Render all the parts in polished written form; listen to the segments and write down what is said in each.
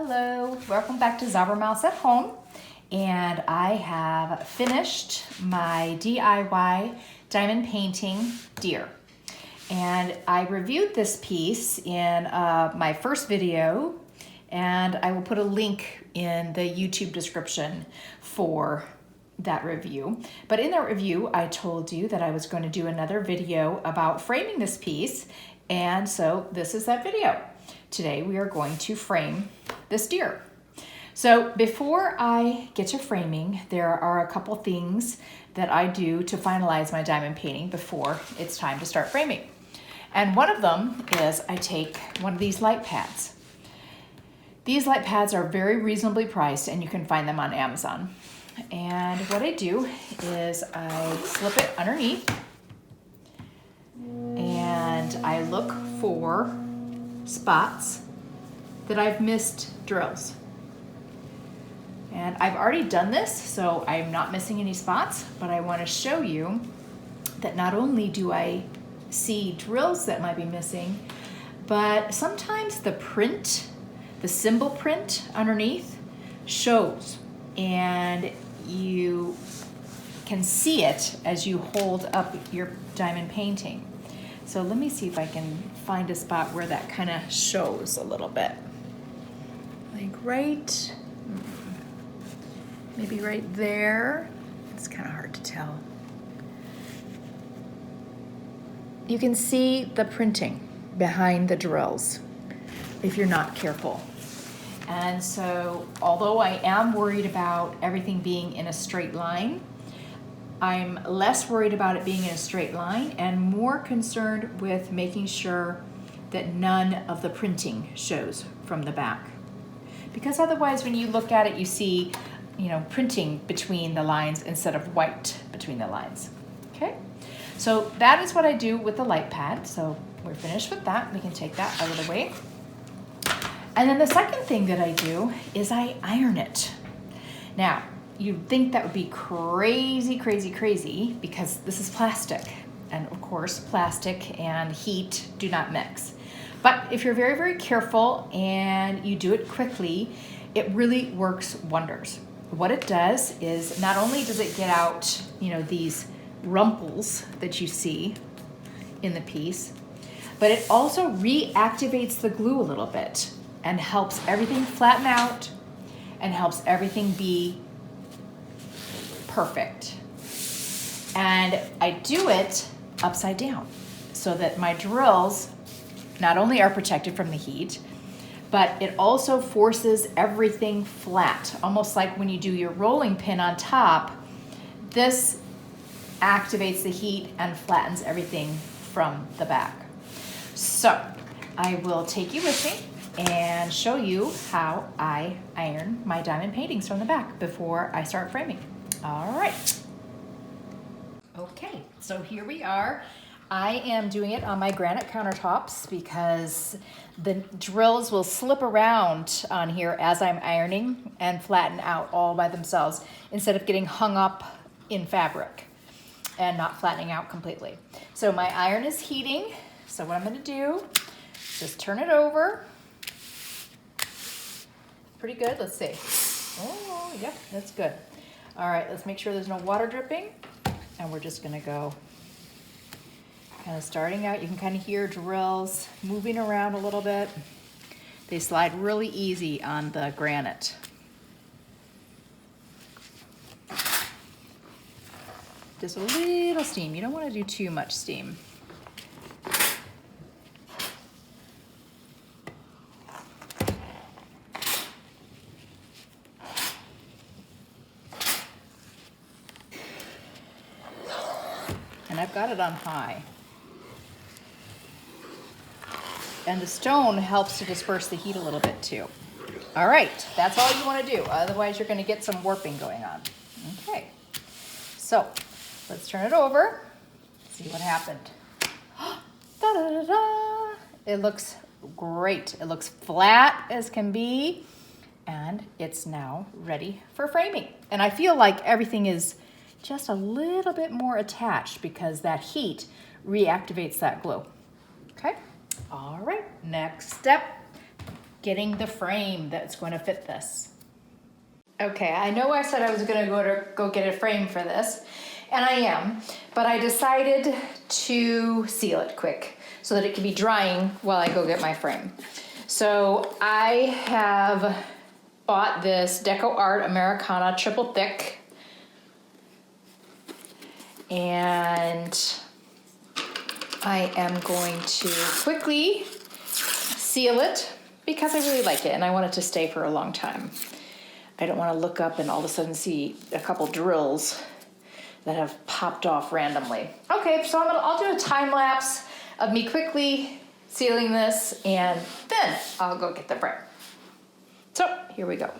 Hello, welcome back to Zaubermaus at Home. And I have finished my DIY diamond painting deer. And I reviewed this piece in my first video, and I will put a link in the YouTube description for that review. But in that review, I told you that I was going to do another video about framing this piece, and so this is that video. Today we are going to frame this deer. So before I get to framing, there are a couple things that I do to finalize my diamond painting before it's time to start framing. And one of them is I take one of these light pads. These light pads are very reasonably priced and you can find them on Amazon. And what I do is I slip it underneath and I look for spots that I've missed drills. And I've already done this, so I'm not missing any spots, but I want to show you that not only do I see drills that might be missing, but sometimes the print, the symbol print underneath shows, and you can see it as you hold up your diamond painting. So let me see if I can find a spot where that kind of shows a little bit. Like right, maybe right there. It's kind of hard to tell. You can see the printing behind the drills if you're not careful. And so although I am worried about everything being in a straight line, I'm less worried about it being in a straight line and more concerned with making sure that none of the printing shows from the back. Because otherwise when you look at it, you see, printing between the lines instead of white between the lines. Okay, so that is what I do with the light pad. So we're finished with that. We can take that out of the way. And then the second thing that I do is I iron it. Now, you'd think that would be crazy, crazy, crazy because this is plastic. And of course, plastic and heat do not mix. But if you're very, very careful and you do it quickly, it really works wonders. What it does is not only does it get out, these rumples that you see in the piece, but it also reactivates the glue a little bit and helps everything flatten out and helps everything be perfect. And I do it upside down so that my drills not only are protected from the heat, but it also forces everything flat, almost like when you do your rolling pin on top. This activates the heat and flattens everything from the back. So I will take you with me and show you how I iron my diamond paintings from the back before I start framing. All right. Okay, so here we are. I am doing it on my granite countertops because the drills will slip around on here as I'm ironing and flatten out all by themselves instead of getting hung up in fabric and not flattening out completely. So my iron is heating. So what I'm going to do, just turn it over. Pretty good. Let's see. Oh, yeah, that's good. All right, let's make sure there's no water dripping. And we're just going to go kind of starting out. You can kind of hear drills moving around a little bit. They slide really easy on the granite. Just a little steam. You don't want to do too much steam. And I've got it on high. And the stone helps to disperse the heat a little bit too. All right, that's all you want to do. Otherwise, you're going to get some warping going on. Okay, so let's turn it over. See what happened. Da-da-da-da. It looks great. It looks flat as can be. And it's now ready for framing. And I feel like everything is just a little bit more attached because that heat reactivates that glue. Okay, all right, next step. getting the frame that's going to fit this. Okay, I know I said I was going to go get a frame for this, and I am, but I decided to seal it quick so that it can be drying while I go get my frame. So I have bought this Deco Art Americana triple thick, and I am going to quickly seal it because I really like it and I want it to stay for a long time. I don't want to look up and all of a sudden see a couple drills that have popped off randomly. Okay, so I'll do a time lapse of me quickly sealing this, and then I'll go get the frame. So here we go.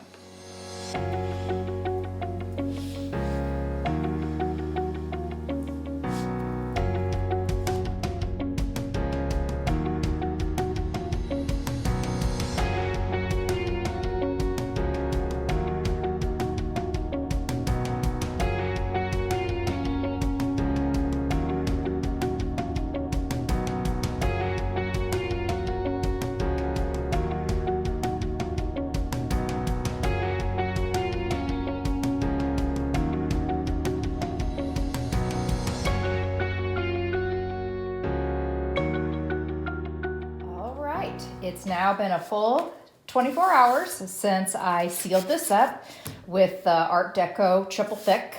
It's now been a full 24 hours since I sealed this up with the Art Deco triple thick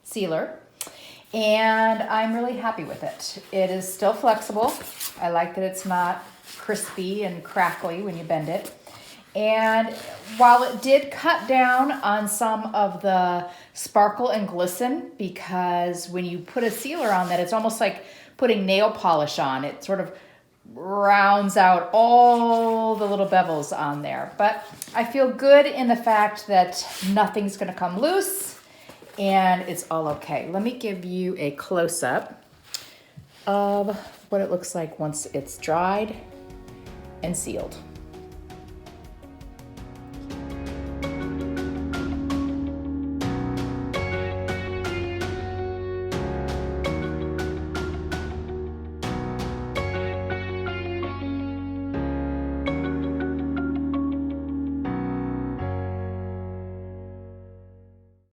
sealer, and I'm really happy with it. It is still flexible. I like that it's not crispy and crackly when you bend it. And while it did cut down on some of the sparkle and glisten, because when you put a sealer on that, it's almost like putting nail polish on. It sort of rounds out all the little bevels on there. But I feel good in the fact that nothing's going to come loose and it's all okay. Let me give you a close-up of what it looks like once it's dried and sealed.